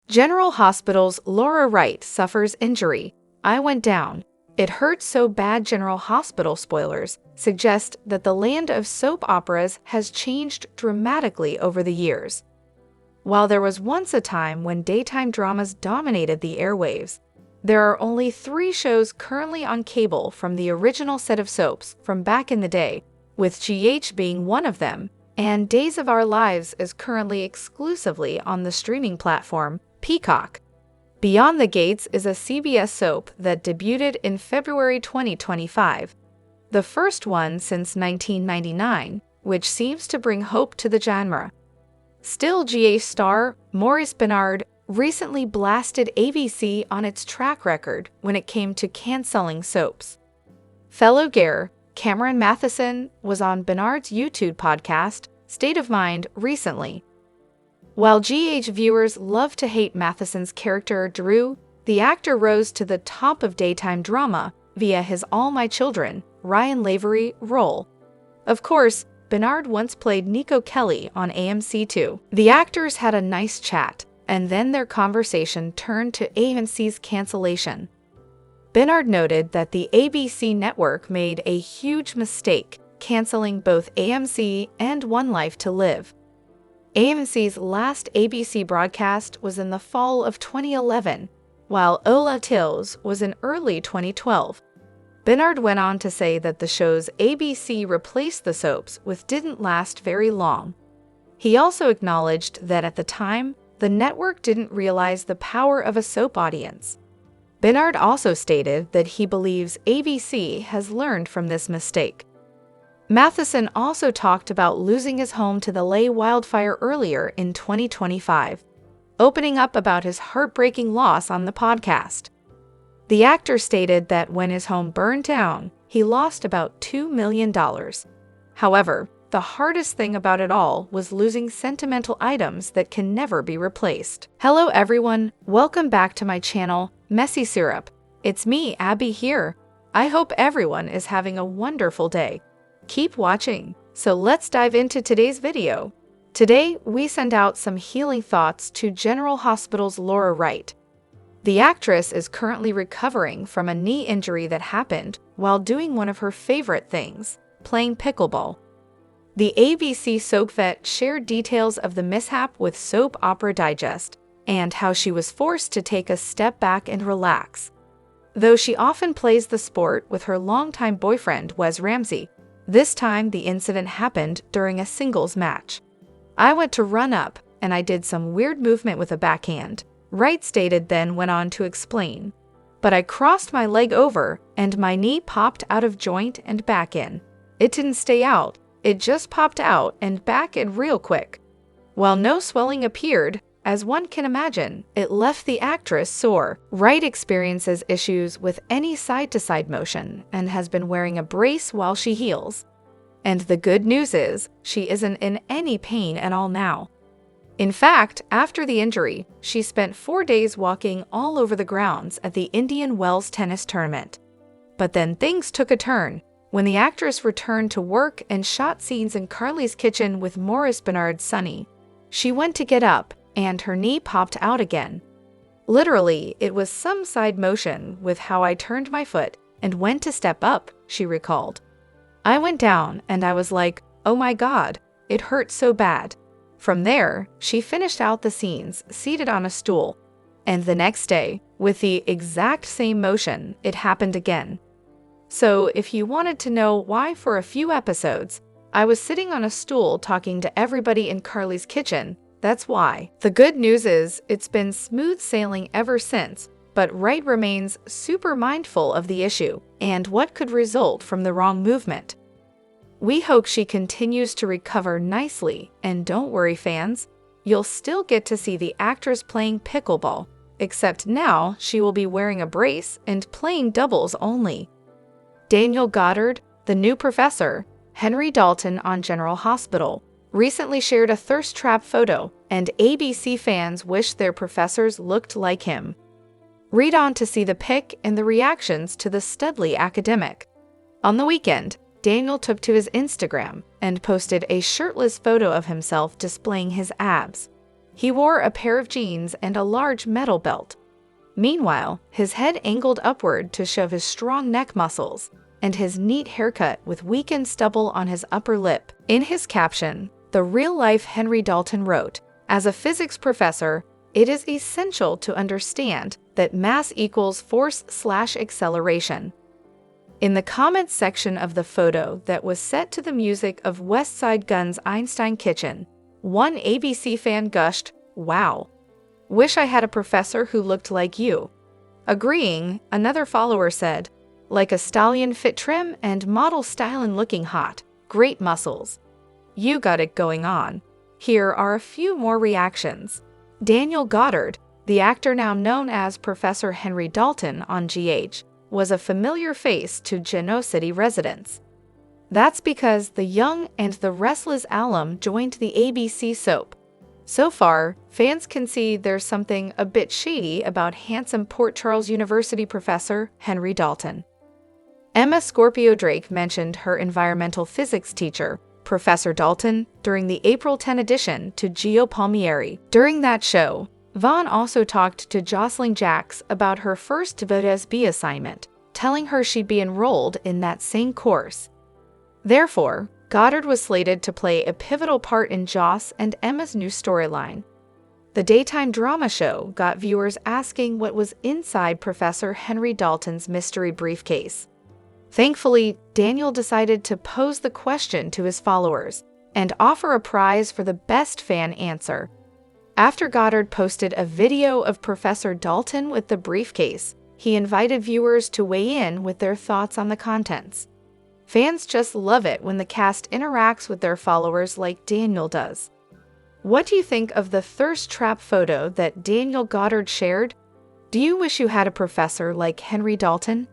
General Hospital's Laura Wright suffers injury. I went down. It hurt so bad. General Hospital spoilers suggest that the land of soap operas has changed dramatically over the years. While there was once a time when daytime dramas dominated the airwaves, there are only 3 shows currently on cable from the original set of soaps from back in the day, with GH being one of them, and Days of Our Lives is currently exclusively on the streaming platform Peacock. Beyond the Gates is a CBS soap that debuted in February 2025, the first one since 1999, which seems to bring hope to the genre. Still, GH star Maurice recently blasted ABC on its track record when it came to canceling soaps. Fellow Gare, Cameron Matheson, was on Bernard's YouTube podcast, State of Mind, recently. While GH viewers love to hate Matheson's character Drew, the actor rose to the top of daytime drama via his All My Children, Ryan Lavery role. Of course, Bernard once played Nico Kelly on AMC2. The actors had a nice chat, and then their conversation turned to AMC's cancellation. Bernard noted that the ABC network made a huge mistake, canceling both AMC and One Life to Live. AMC's last ABC broadcast was in the fall of 2011, while Ola Tills was in early 2012. Bernard went on to say that the show's ABC replaced the soaps, which didn't last very long. He also acknowledged that at the time, the network didn't realize the power of a soap audience. Bernard also stated that he believes ABC has learned from this mistake. Matheson also talked about losing his home to the LA wildfire earlier in 2025, opening up about his heartbreaking loss on the podcast. The actor stated that when his home burned down, he lost about $2 million. However, the hardest thing about it all was losing sentimental items that can never be replaced. Hello everyone, welcome back to my channel, Messy Syrup. It's me, Abby here. I hope everyone is having a wonderful day. Keep watching. So let's dive into today's video. Today, we send out some healing thoughts to General Hospital's Laura Wright. The actress is currently recovering from a knee injury that happened while doing one of her favorite things, playing pickleball. The ABC soap vet shared details of the mishap with Soap Opera Digest and how she was forced to take a step back and relax. Though she often plays the sport with her longtime boyfriend, Wes Ramsey, this time the incident happened during a singles match. I went to run up, and I did some weird movement with a backhand, Wright stated, then went on to explain. But I crossed my leg over, and my knee popped out of joint and back in. It didn't stay out, it just popped out and back in real quick. While no swelling appeared, as one can imagine, it left the actress sore. Wright experiences issues with any side-to-side motion and has been wearing a brace while she heals. And the good news is, she isn't in any pain at all now. In fact, after the injury, she spent 4 days walking all over the grounds at the Indian Wells tennis tournament. But then things took a turn when the actress returned to work and shot scenes in Carly's kitchen with Maurice Bernard's Sonny. She went to get up, and her knee popped out again. Literally, it was some side motion with how I turned my foot and went to step up, she recalled. I went down and I was like, oh my God, it hurt so bad. From there, she finished out the scenes seated on a stool. And the next day, with the exact same motion, it happened again. So if you wanted to know why for a few episodes, I was sitting on a stool talking to everybody in Carly's kitchen, that's why. The good news is, it's been smooth sailing ever since, but Wright remains super mindful of the issue and what could result from the wrong movement. We hope she continues to recover nicely, and don't worry fans, you'll still get to see the actress playing pickleball, except now she will be wearing a brace and playing doubles only. Daniel Goddard, the new professor, Henry Dalton on General Hospital, recently shared a thirst trap photo, and ABC fans wish their professors looked like him. Read on to see the pic and the reactions to the Studley academic. On the weekend, Daniel took to his Instagram and posted a shirtless photo of himself displaying his abs. He wore a pair of jeans and a large metal belt. Meanwhile, his head angled upward to show his strong neck muscles, and his neat haircut with weakened stubble on his upper lip. In his caption, the real-life Henry Dalton wrote, "As a physics professor, it is essential to understand that mass equals force/acceleration." In the comments section of the photo that was set to the music of West Side Gun's Einstein Kitchen, one ABC fan gushed, "Wow. Wish I had a professor who looked like you." Agreeing, another follower said, "Like a stallion, fit trim and model style and looking hot. Great muscles. You got it going on." Here are a few more reactions. Daniel Goddard, the actor now known as Professor Henry Dalton on GH, was a familiar face to Genoa City residents. That's because the young and the restless alum joined the ABC soap. So far, fans can see there's something a bit shady about handsome Port Charles University professor Henry Dalton. Emma Scorpio Drake mentioned her environmental physics teacher, Professor Dalton, during the April 10 edition to Gio Palmieri. During that show, Vaughn also talked to Jocelyn Jacks about her first VSB assignment, telling her she'd be enrolled in that same course. Therefore, Goddard was slated to play a pivotal part in Joss and Emma's new storyline. The daytime drama show got viewers asking what was inside Professor Henry Dalton's mystery briefcase. Thankfully, Daniel decided to pose the question to his followers and offer a prize for the best fan answer. After Goddard posted a video of Professor Dalton with the briefcase, he invited viewers to weigh in with their thoughts on the contents. Fans just love it when the cast interacts with their followers like Daniel does. What do you think of the thirst trap photo that Daniel Goddard shared? Do you wish you had a professor like Henry Dalton?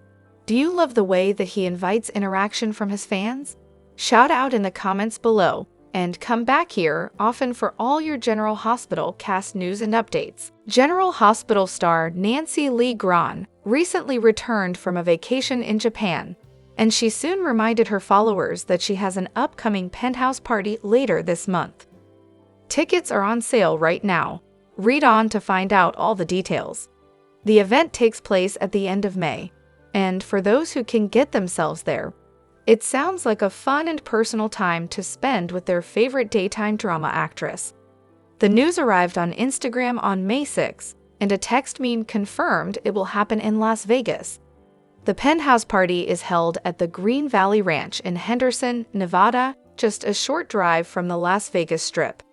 Do you love the way that he invites interaction from his fans? Shout out in the comments below, and come back here often for all your General Hospital cast news and updates. General Hospital star Nancy Lee Grahn recently returned from a vacation in Japan, and she soon reminded her followers that she has an upcoming penthouse party later this month. Tickets are on sale right now. Read on to find out all the details. The event takes place at the end of May, and for those who can get themselves there, it sounds like a fun and personal time to spend with their favorite daytime drama actress. The news arrived on Instagram on May 6, and a text meme confirmed it will happen in Las Vegas. The penthouse party is held at the Green Valley Ranch in Henderson, Nevada, just a short drive from the Las Vegas Strip.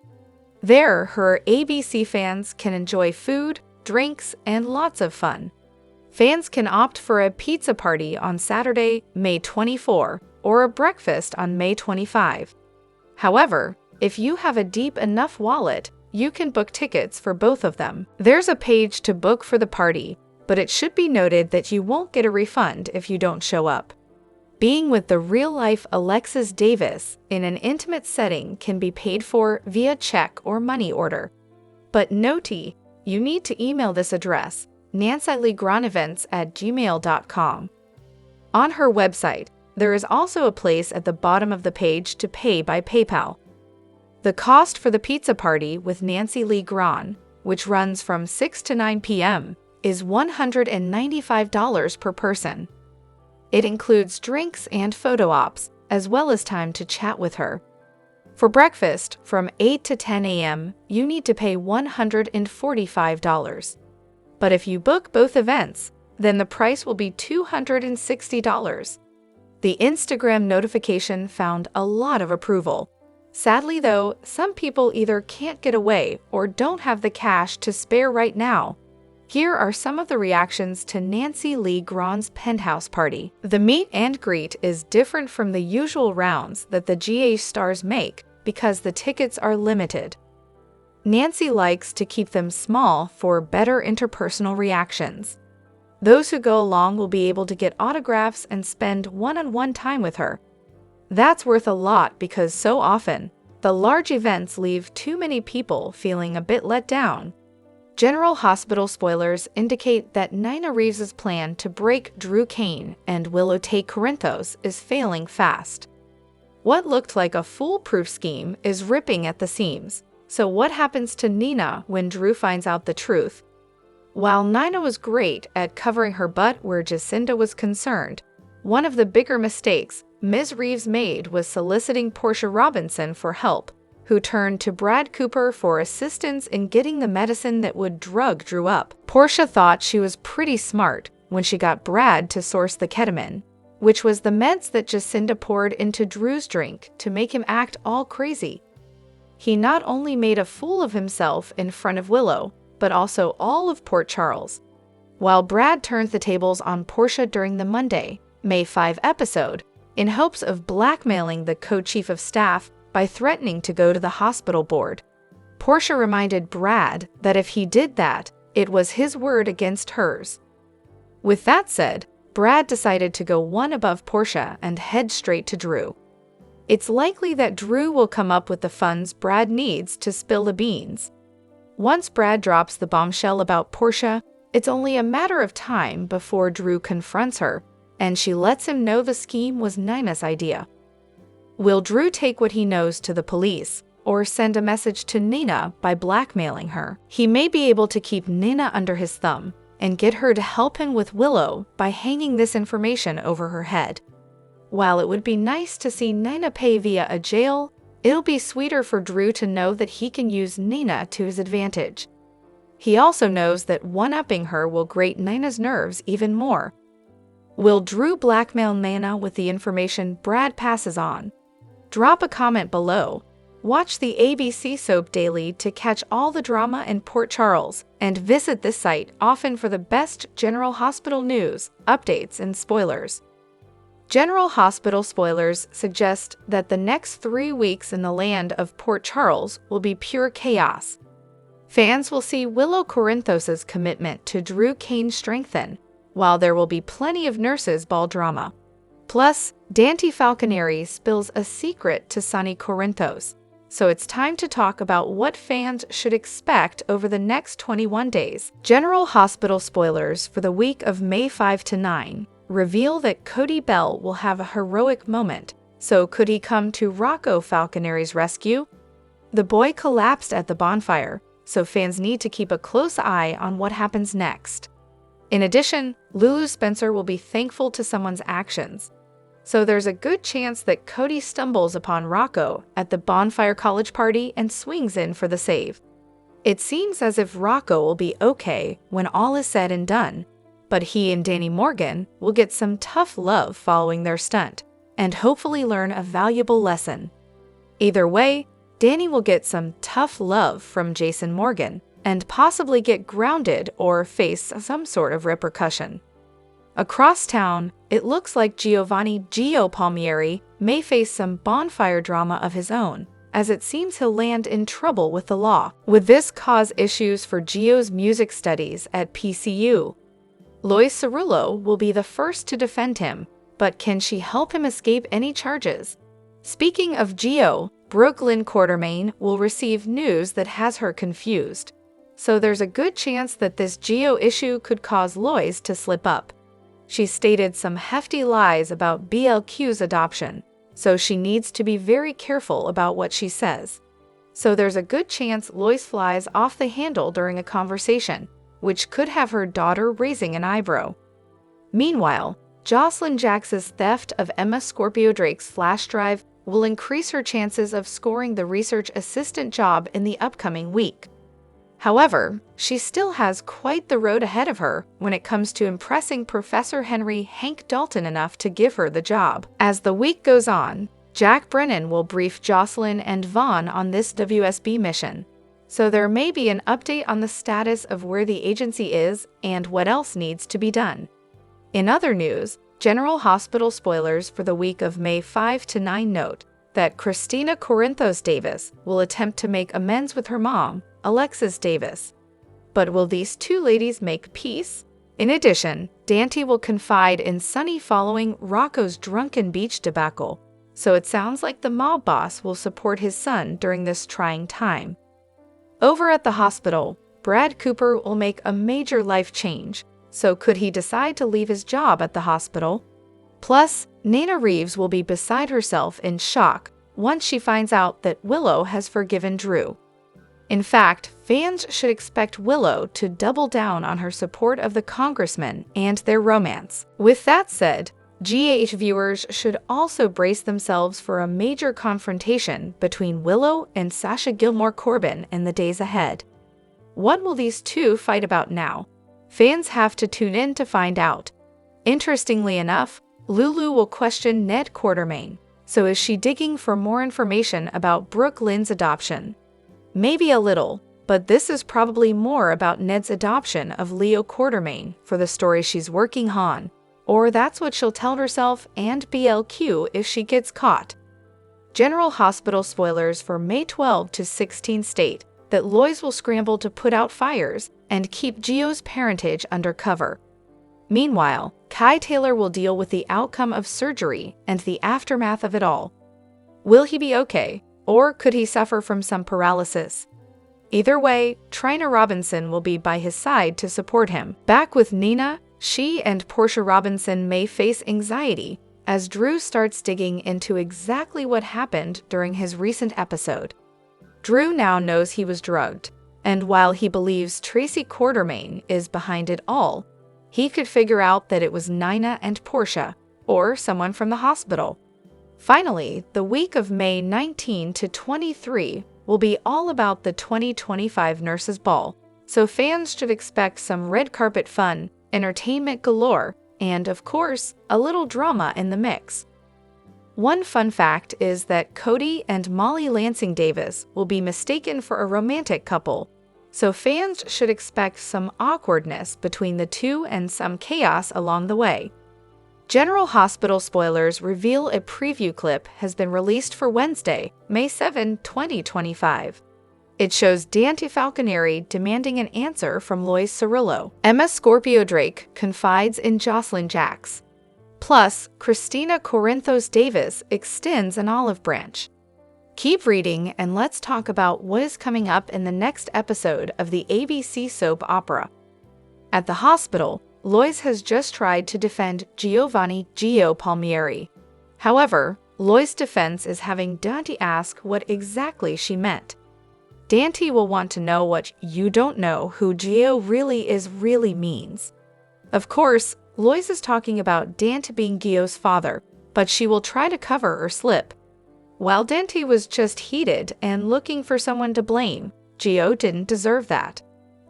There, her ABC fans can enjoy food, drinks, and lots of fun. Fans can opt for a pizza party on Saturday, May 24, or a breakfast on May 25. However, if you have a deep enough wallet, you can book tickets for both of them. There's a page to book for the party, but it should be noted that you won't get a refund if you don't show up. Being with the real-life Alexis Davis in an intimate setting can be paid for via check or money order. But note, you need to email this address, nancyleegrahn@gmail.com. On her website, there is also a place at the bottom of the page to pay by PayPal. The cost for the pizza party with Nancy Lee Grahn, which runs from 6 to 9 p.m., is $195 per person. It includes drinks and photo ops, as well as time to chat with her. For breakfast, from 8 to 10 a.m., you need to pay $145. But if you book both events, then the price will be $260. The Instagram notification found a lot of approval. Sadly though, some people either can't get away or don't have the cash to spare right now. Here are some of the reactions to Nancy Lee Grahn's penthouse party. The meet and greet is different from the usual rounds that the GH stars make because the tickets are limited. Nancy likes to keep them small for better interpersonal reactions. Those who go along will be able to get autographs and spend one-on-one time with her. That's worth a lot because so often, the large events leave too many people feeling a bit let down. General Hospital spoilers indicate that Nina Reeves' plan to break Drew Kane and Willow Tate Corinthos is failing fast. What looked like a foolproof scheme is ripping at the seams. So what happens to Nina when Drew finds out the truth? While Nina was great at covering her butt where Jacinda was concerned, one of the bigger mistakes Ms. Reeves made was soliciting Portia Robinson for help, who turned to Brad Cooper for assistance in getting the medicine that would drug Drew up. Portia thought she was pretty smart when she got Brad to source the ketamine, which was the meds that Jacinda poured into Drew's drink to make him act all crazy. He not only made a fool of himself in front of Willow, but also all of Port Charles. While Brad turns the tables on Portia during the Monday, May 5 episode, in hopes of blackmailing the co-chief of staff by threatening to go to the hospital board. Portia reminded Brad that if he did that, it was his word against hers. With that said, Brad decided to go one above Portia and head straight to Drew. It's likely that Drew will come up with the funds Brad needs to spill the beans. Once Brad drops the bombshell about Portia, it's only a matter of time before Drew confronts her, and she lets him know the scheme was Nina's idea. Will Drew take what he knows to the police, or send a message to Nina by blackmailing her? He may be able to keep Nina under his thumb and get her to help him with Willow by hanging this information over her head. While it would be nice to see Nina pay via a jail, it'll be sweeter for Drew to know that he can use Nina to his advantage. He also knows that one-upping her will grate Nina's nerves even more. Will Drew blackmail Nina with the information Brad passes on? Drop a comment below. Watch the ABC Soap Daily to catch all the drama in Port Charles, and visit this site often for the best General Hospital news, updates, and spoilers. General Hospital spoilers suggest that the next 3 weeks in the land of Port Charles will be pure chaos. Fans will see Willow Corinthos' commitment to Drew Kane strengthen, while there will be plenty of nurses' ball drama. Plus, Dante Falconeri spills a secret to Sonny Corinthos, so it's time to talk about what fans should expect over the next 21 days. General Hospital spoilers for the week of May 5 to 9 reveal that Cody Bell will have a heroic moment, so could he come to Rocco Falconeri's rescue? The boy collapsed at the bonfire, so fans need to keep a close eye on what happens next. In addition, Lulu Spencer will be thankful to someone's actions, so there's a good chance that Cody stumbles upon Rocco at the bonfire college party and swings in for the save. It seems as if Rocco will be okay when all is said and done, but he and Danny Morgan will get some tough love following their stunt, and hopefully learn a valuable lesson. Either way, Danny will get some tough love from Jason Morgan, and possibly get grounded or face some sort of repercussion. Across town, it looks like Giovanni Gio Palmieri may face some bonfire drama of his own, as it seems he'll land in trouble with the law. Would this cause issues for Gio's music studies at PCU? Lois Cerullo will be the first to defend him, but can she help him escape any charges? Speaking of Gio, Brooklyn Quartermain will receive news that has her confused. So there's a good chance that this Gio issue could cause Lois to slip up. She stated some hefty lies about BLQ's adoption, so she needs to be very careful about what she says. So there's a good chance Lois flies off the handle during a conversation, which could have her daughter raising an eyebrow. Meanwhile, Jocelyn Jax's theft of Emma Scorpio Drake's flash drive will increase her chances of scoring the research assistant job in the upcoming week. However, she still has quite the road ahead of her when it comes to impressing Professor Henry Hank Dalton enough to give her the job. As the week goes on, Jack Brennan will brief Jocelyn and Vaughn on this WSB mission, so there may be an update on the status of where the agency is and what else needs to be done. In other news, General Hospital spoilers for the week of May 5 to 9 note that Christina Corinthos Davis will attempt to make amends with her mom, Alexis Davis. But will these two ladies make peace? In addition, Dante will confide in Sonny following Rocco's drunken beach debacle, so it sounds like the mob boss will support his son during this trying time. Over at the hospital, Brad Cooper will make a major life change, so could he decide to leave his job at the hospital? Plus, Nina Reeves will be beside herself in shock once she finds out that Willow has forgiven Drew. In fact, fans should expect Willow to double down on her support of the congressman and their romance. With that said, GH viewers should also brace themselves for a major confrontation between Willow and Sasha Gilmore Corbin in the days ahead. What will these two fight about now? Fans have to tune in to find out. Interestingly enough, Lulu will question Ned Quartermaine. So is she digging for more information about Brooke Lynn's adoption? Maybe a little, but this is probably more about Ned's adoption of Leo Quartermaine for the story she's working on. Or that's what she'll tell herself and BLQ if she gets caught. General Hospital spoilers for May 12 to 16 state that Lois will scramble to put out fires and keep Gio's parentage under cover. Meanwhile, Kai Taylor will deal with the outcome of surgery and the aftermath of it all. Will he be okay, or could he suffer from some paralysis? Either way, Trina Robinson will be by his side to support him. Back with Nina, she and Portia Robinson may face anxiety as Drew starts digging into exactly what happened during his recent episode. Drew now knows he was drugged, and while he believes Tracy Quartermaine is behind it all, he could figure out that it was Nina and Portia, or someone from the hospital. Finally, the week of May 19 to 23 will be all about the 2025 Nurses Ball, so fans should expect some red carpet fun, entertainment galore, and, of course, a little drama in the mix. One fun fact is that Cody and Molly Lansing Davis will be mistaken for a romantic couple, so fans should expect some awkwardness between the two and some chaos along the way. General Hospital spoilers reveal a preview clip has been released for Wednesday, May 7, 2025. It shows Dante Falconeri demanding an answer from Lois Cirillo. Emma Scorpio Drake confides in Jocelyn Jacks. Plus, Christina Corinthos Davis extends an olive branch. Keep reading and let's talk about what is coming up in the next episode of the ABC soap opera. At the hospital, Lois has just tried to defend Giovanni Gio Palmieri. However, Lois' defense is having Dante ask what exactly she meant. Dante will want to know what "you don't know who Gio really means. Of course, Lois is talking about Dante being Gio's father, but she will try to cover or slip. While Dante was just heated and looking for someone to blame, Gio didn't deserve that.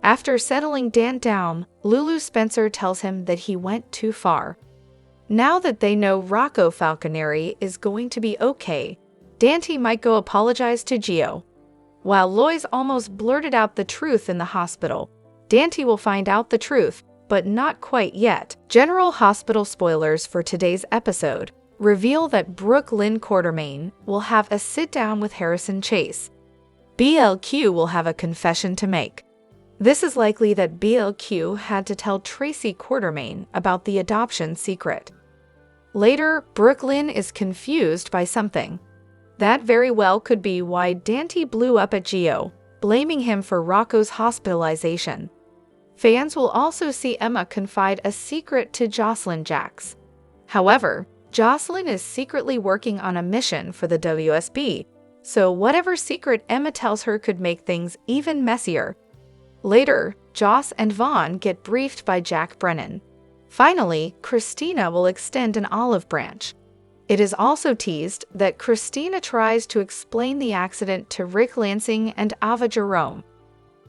After settling Dante down, Lulu Spencer tells him that he went too far. Now that they know Rocco Falconeri is going to be okay, Dante might go apologize to Gio. While Lois almost blurted out the truth in the hospital, Dante will find out the truth, but not quite yet. General Hospital spoilers for today's episode reveal that Brooke Lynn Quartermaine will have a sit-down with Harrison Chase. BLQ will have a confession to make. This is likely that BLQ had to tell Tracy Quartermaine about the adoption secret. Later, Brooke Lynn is confused by something. That very well could be why Dante blew up at Gio, blaming him for Rocco's hospitalization. Fans will also see Emma confide a secret to Jocelyn Jacks. However, Jocelyn is secretly working on a mission for the WSB, so whatever secret Emma tells her could make things even messier. Later, Joss and Vaughn get briefed by Jack Brennan. Finally, Christina will extend an olive branch. It is also teased that Christina tries to explain the accident to Rick Lansing and Ava Jerome.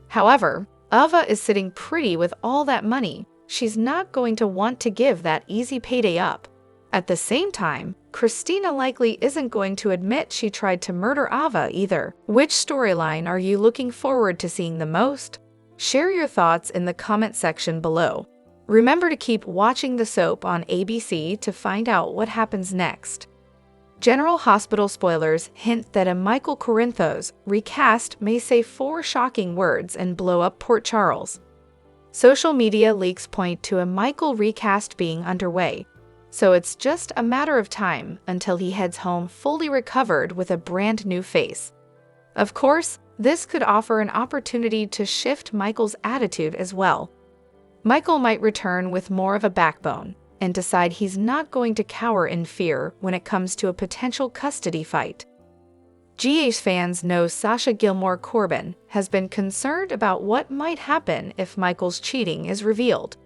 However, Ava is sitting pretty with all that money. She's not going to want to give that easy payday up. At the same time, Christina likely isn't going to admit she tried to murder Ava either. Which storyline are you looking forward to seeing the most? Share your thoughts in the comment section below. Remember to keep watching the soap on ABC to find out what happens next. General Hospital spoilers hint that a Michael Corinthos recast may say 4 shocking words and blow up Port Charles. Social media leaks point to a Michael recast being underway, so it's just a matter of time until he heads home fully recovered with a brand new face. Of course, this could offer an opportunity to shift Michael's attitude as well. Michael might return with more of a backbone and decide he's not going to cower in fear when it comes to a potential custody fight. GH fans know Sasha Gilmore Corbin has been concerned about what might happen if Michael's cheating is revealed.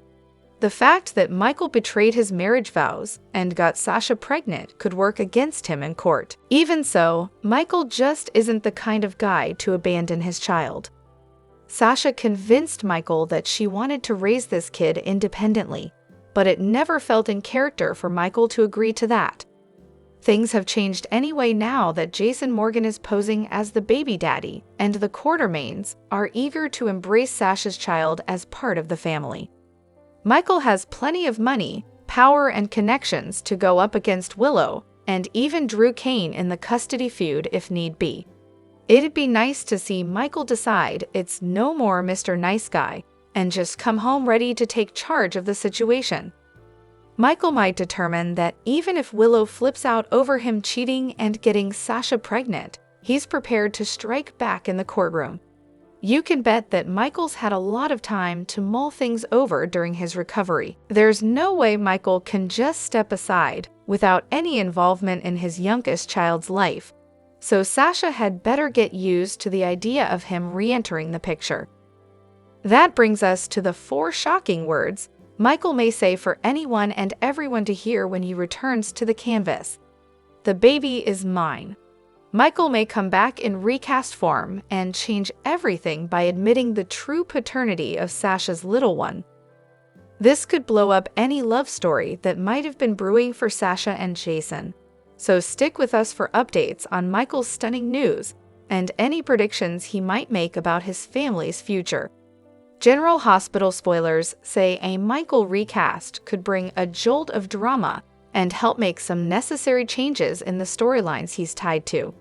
The fact that Michael betrayed his marriage vows and got Sasha pregnant could work against him in court. Even so, Michael just isn't the kind of guy to abandon his child. Sasha convinced Michael that she wanted to raise this kid independently, but it never felt in character for Michael to agree to that. Things have changed anyway now that Jason Morgan is posing as the baby daddy, and the Quartermains are eager to embrace Sasha's child as part of the family. Michael has plenty of money, power, and connections to go up against Willow, and even Drew Kane in the custody feud if need be. It'd be nice to see Michael decide it's no more Mr. Nice Guy, and just come home ready to take charge of the situation. Michael might determine that even if Willow flips out over him cheating and getting Sasha pregnant, he's prepared to strike back in the courtroom. You can bet that Michael's had a lot of time to mull things over during his recovery. There's no way Michael can just step aside without any involvement in his youngest child's life, so Sasha had better get used to the idea of him re-entering the picture. That brings us to the 4 shocking words Michael may say for anyone and everyone to hear when he returns to the canvas. The baby is mine. Michael may come back in recast form and change everything by admitting the true paternity of Sasha's little one. This could blow up any love story that might have been brewing for Sasha and Jason. So stick with us for updates on Michael's stunning news and any predictions he might make about his family's future. General Hospital spoilers say a Michael recast could bring a jolt of drama and help make some necessary changes in the storylines he's tied to.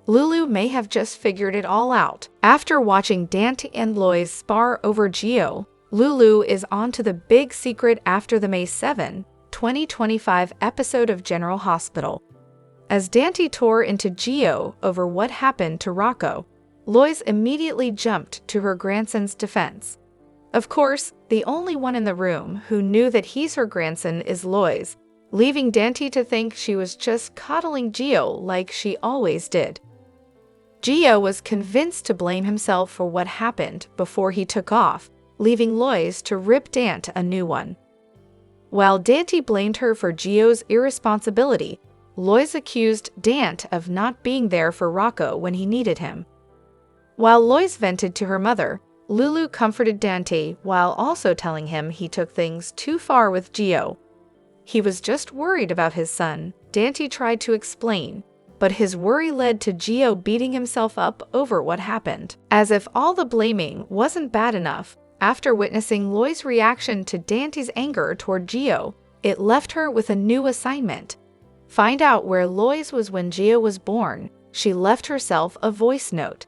Lulu may have just figured it all out. After watching Dante and Lois spar over Gio, Lulu is on to the big secret after the May 7, 2025 episode of General Hospital. As Dante tore into Gio over what happened to Rocco, Lois immediately jumped to her grandson's defense. Of course, the only one in the room who knew that he's her grandson is Lois, leaving Dante to think she was just coddling Gio like she always did. Gio was convinced to blame himself for what happened before he took off, leaving Lois to rip Dante a new one. While Dante blamed her for Gio's irresponsibility, Lois accused Dante of not being there for Rocco when he needed him. While Lois vented to her mother, Lulu comforted Dante while also telling him he took things too far with Gio. He was just worried about his son, Dante tried to explain, but his worry led to Gio beating himself up over what happened. As if all the blaming wasn't bad enough, after witnessing Lois' reaction to Dante's anger toward Gio, it left her with a new assignment. Find out where Lois was when Gio was born. She left herself a voice note.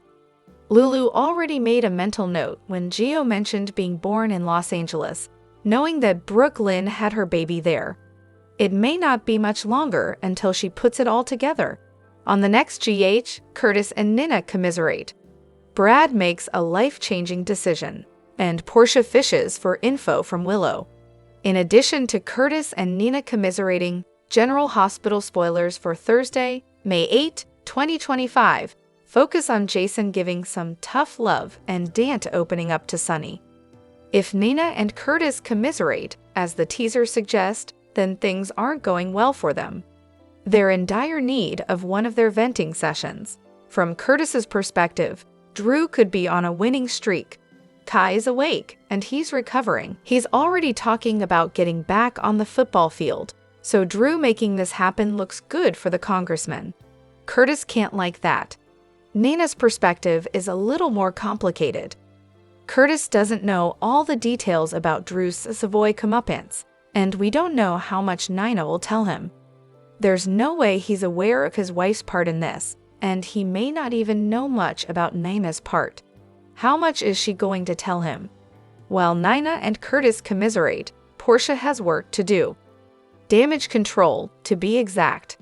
Lulu already made a mental note when Gio mentioned being born in Los Angeles, knowing that Brooklyn had her baby there. It may not be much longer until she puts it all together. On the next GH, Curtis and Nina commiserate. Brad makes a life-changing decision, and Portia fishes for info from Willow. In addition to Curtis and Nina commiserating, General Hospital spoilers for Thursday, May 8, 2025, focus on Jason giving some tough love and Dante opening up to Sunny. If Nina and Curtis commiserate, as the teaser suggests, then things aren't going well for them. They're in dire need of one of their venting sessions. From Curtis's perspective, Drew could be on a winning streak. Kai is awake, and he's recovering. He's already talking about getting back on the football field, so Drew making this happen looks good for the congressman. Curtis can't like that. Nina's perspective is a little more complicated. Curtis doesn't know all the details about Drew's Savoy comeuppance, and we don't know how much Nina will tell him. There's no way he's aware of his wife's part in this, and he may not even know much about Nina's part. How much is she going to tell him? While Nina and Curtis commiserate, Portia has work to do. Damage control, to be exact.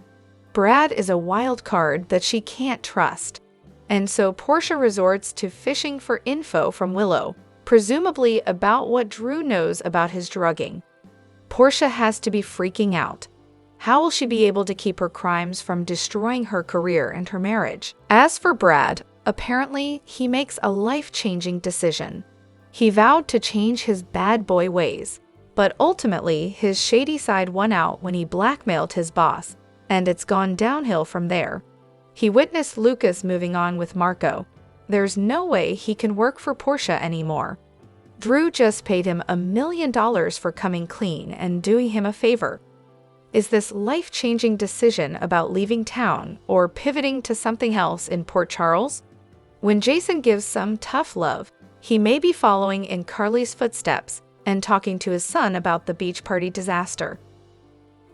Brad is a wild card that she can't trust. And so Portia resorts to fishing for info from Willow, presumably about what Drew knows about his drugging. Portia has to be freaking out. How will she be able to keep her crimes from destroying her career and her marriage? As for Brad, apparently he makes a life-changing decision. He vowed to change his bad boy ways, but ultimately his shady side won out when he blackmailed his boss, and it's gone downhill from there. He witnessed Lucas moving on with Marco. There's no way he can work for Portia anymore. Drew just paid him $1 million for coming clean and doing him a favor. Is this life-changing decision about leaving town or pivoting to something else in Port Charles? When Jason gives some tough love, he may be following in Carly's footsteps and talking to his son about the beach party disaster.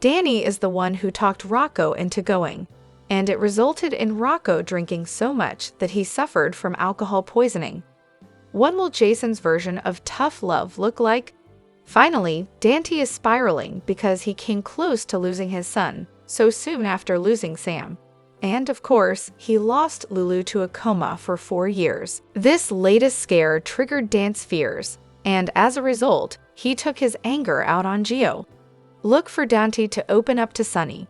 Danny is the one who talked Rocco into going, and it resulted in Rocco drinking so much that he suffered from alcohol poisoning. What will Jason's version of tough love look like? Finally, Dante is spiraling because he came close to losing his son so soon after losing Sam. And of course, he lost Lulu to a coma for 4 years. This latest scare triggered Dante's fears, and as a result, he took his anger out on Gio. Look for Dante to open up to Sonny.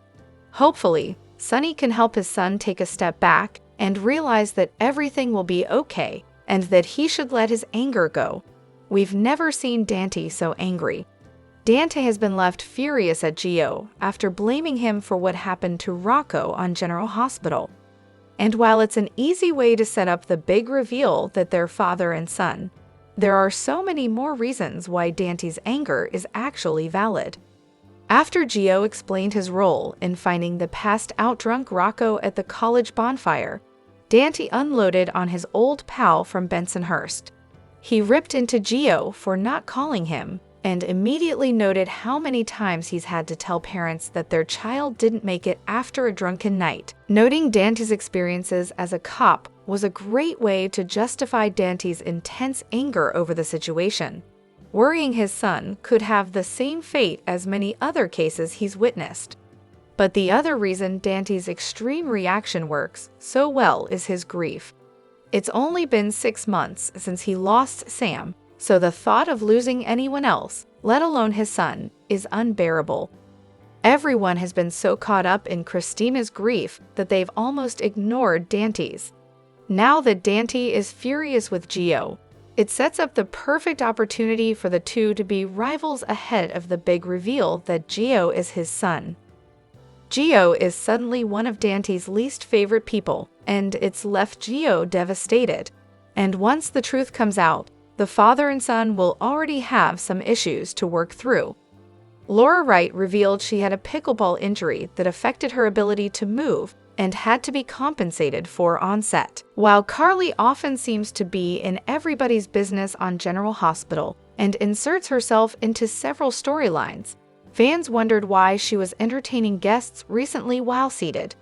Hopefully, Sonny can help his son take a step back and realize that everything will be okay and that he should let his anger go. We've never seen Dante so angry. Dante has been left furious at Gio after blaming him for what happened to Rocco on General Hospital. And while it's an easy way to set up the big reveal that they're father and son, there are so many more reasons why Dante's anger is actually valid. After Gio explained his role in finding the passed-out drunk Rocco at the college bonfire, Dante unloaded on his old pal from Bensonhurst. He ripped into Gio for not calling him and immediately noted how many times he's had to tell parents that their child didn't make it after a drunken night. Noting Dante's experiences as a cop was a great way to justify Dante's intense anger over the situation. Worrying his son could have the same fate as many other cases he's witnessed. But the other reason Dante's extreme reaction works so well is his grief. It's only been 6 months since he lost Sam, so the thought of losing anyone else, let alone his son, is unbearable. Everyone has been so caught up in Christina's grief that they've almost ignored Dante's. Now that Dante is furious with Gio, it sets up the perfect opportunity for the two to be rivals ahead of the big reveal that Gio is his son. Gio is suddenly one of Dante's least favorite people, and it's left Gio devastated. And once the truth comes out, the father and son will already have some issues to work through. Laura Wright revealed she had a pickleball injury that affected her ability to move and had to be compensated for on set. While Carly often seems to be in everybody's business on General Hospital and inserts herself into several storylines, fans wondered why she was entertaining guests recently while seated.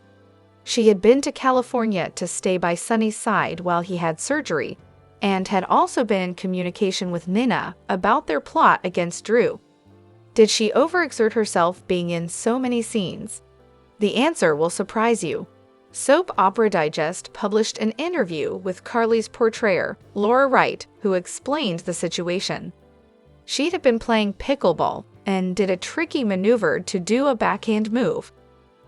She had been to California to stay by Sonny's side while he had surgery, and had also been in communication with Nina about their plot against Drew. Did she overexert herself being in so many scenes? The answer will surprise you. Soap Opera Digest published an interview with Carly's portrayer, Laura Wright, who explained the situation. She'd have been playing pickleball and did a tricky maneuver to do a backhand move.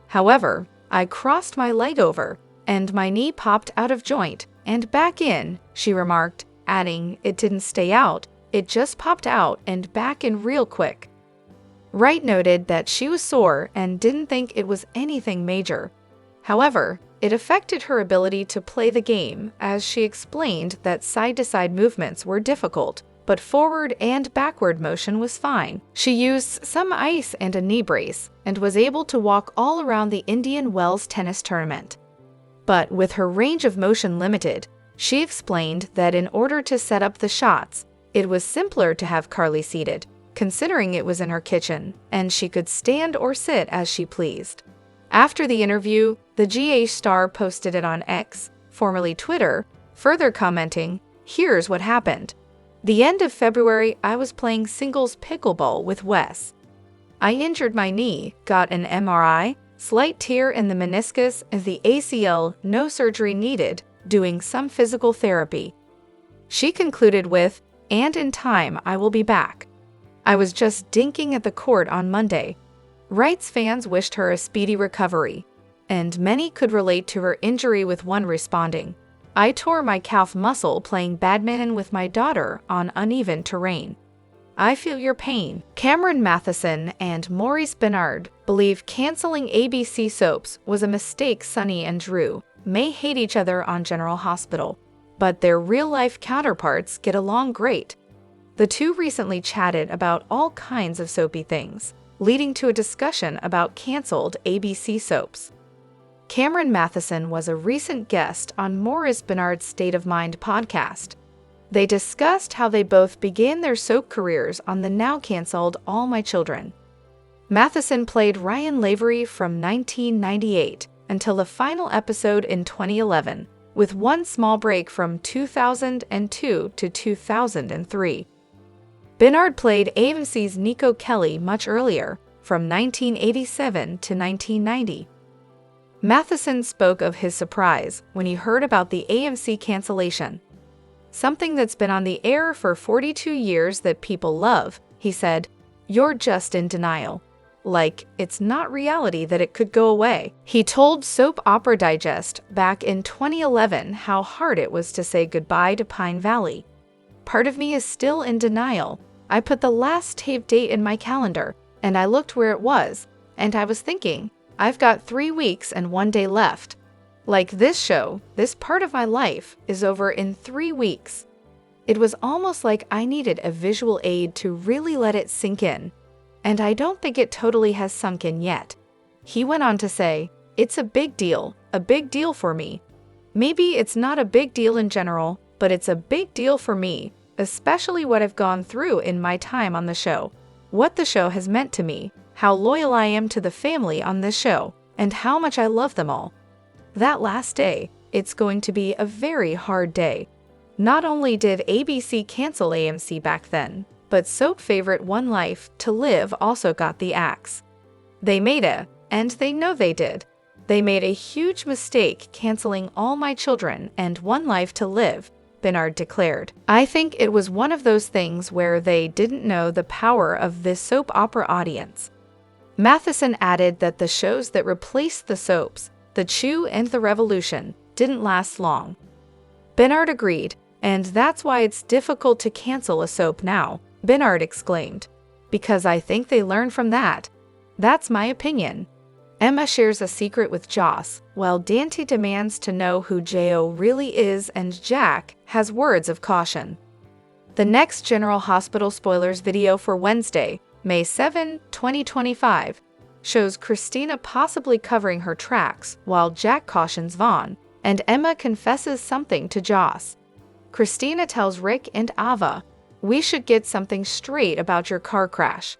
However, I crossed my leg over, and my knee popped out of joint and back in, she remarked, adding, "It didn't stay out, it just popped out and back in real quick." Wright noted that she was sore and didn't think it was anything major. However, it affected her ability to play the game, as she explained that side-to-side movements were difficult, but forward and backward motion was fine. She used some ice and a knee brace, and was able to walk all around the Indian Wells tennis tournament. But with her range of motion limited, she explained that in order to set up the shots, it was simpler to have Carly seated, considering it was in her kitchen, and she could stand or sit as she pleased. After the interview, the GH star posted it on X, formerly Twitter, further commenting, "Here's what happened. The end of February, I was playing singles pickleball with Wes. I injured my knee, got an MRI, slight tear in the meniscus and the ACL, no surgery needed, doing some physical therapy." She concluded with, "And in time, I will be back. I was just dinking at the court on Monday. Wright's fans wished her a speedy recovery, and many could relate to her injury, with one responding, "I tore my calf muscle playing badminton with my daughter on uneven terrain. I feel your pain." Cameron Matheson and Maurice Bernard believe canceling ABC soaps was a mistake. Sonny and Drew may hate each other on General Hospital, but their real-life counterparts get along great. The two recently chatted about all kinds of soapy things, leading to a discussion about canceled ABC soaps. Cameron Matheson was a recent guest on Maurice Bernard's State of Mind podcast. They discussed how they both began their soap careers on the now-canceled All My Children. Matheson played Ryan Lavery from 1998 until the final episode in 2011, with one small break from 2002 to 2003. Bernard played AMC's Nico Kelly much earlier, from 1987 to 1990. Matheson spoke of his surprise when he heard about the AMC cancellation. "Something that's been on the air for 42 years that people love," he said. "You're just in denial. Like, it's not reality that it could go away." He told Soap Opera Digest back in 2011 how hard it was to say goodbye to Pine Valley. "Part of me is still in denial. I put the last tape date in my calendar, and I looked where it was, and I was thinking, I've got 3 weeks and 1 day left. Like, this show, this part of my life, is over in 3 weeks. It was almost like I needed a visual aid to really let it sink in. And I don't think it totally has sunk in yet." He went on to say, "It's a big deal for me. Maybe it's not a big deal in general, but it's a big deal for me, especially what I've gone through in my time on the show, what the show has meant to me, how loyal I am to the family on this show, and how much I love them all. That last day, it's going to be a very hard day." Not only did ABC cancel AMC back then, but soap favorite One Life to Live also got the axe. And they know they did. They made a huge mistake canceling All My Children and One Life to Live, Bernard declared. "I think it was one of those things where they didn't know the power of this soap opera audience." Matheson added that the shows that replaced the soaps, The Chew and The Revolution, didn't last long. Bernard agreed, "And that's why it's difficult to cancel a soap now," Bernard exclaimed. "Because I think they learn from that. That's my opinion." Emma shares a secret with Joss, while Dante demands to know who Jo really is, and Jack has words of caution. The next General Hospital spoilers video for Wednesday, May 7, 2025, shows Christina possibly covering her tracks while Jack cautions Vaughn, and Emma confesses something to Joss. Christina tells Rick and Ava, "We should get something straight about your car crash."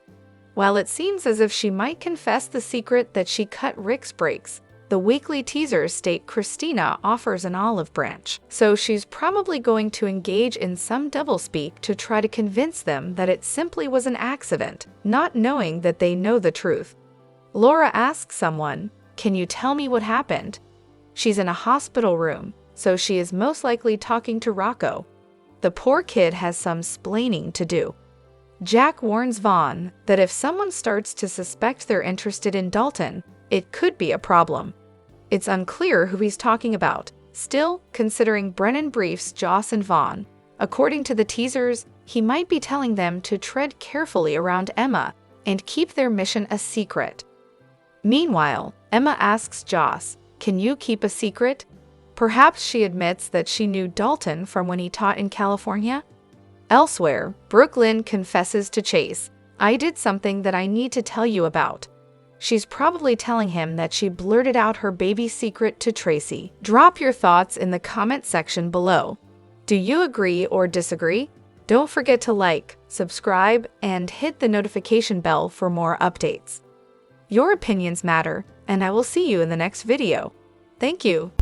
While it seems as if she might confess the secret that she cut Rick's brakes, the weekly teasers state Christina offers an olive branch, so she's probably going to engage in some doublespeak to try to convince them that it simply was an accident, not knowing that they know the truth. Laura asks someone, "Can you tell me what happened?" She's in a hospital room, so she is most likely talking to Rocco. The poor kid has some splaining to do. Jack warns Vaughn that if someone starts to suspect they're interested in Dalton, it could be a problem. It's unclear who he's talking about, still considering Brennan briefs Joss and Vaughn. According to the teasers, he might be telling them to tread carefully around Emma and keep their mission a secret. Meanwhile, Emma asks Joss, "Can you keep a secret?" Perhaps she admits that she knew Dalton from when he taught in California. Elsewhere, Brooklyn confesses to Chase, "I did something that I need to tell you about." She's probably telling him that she blurted out her baby secret to Tracy. Drop your thoughts in the comment section below. Do you agree or disagree? Don't forget to like, subscribe, and hit the notification bell for more updates. Your opinions matter, and I will see you in the next video. Thank you.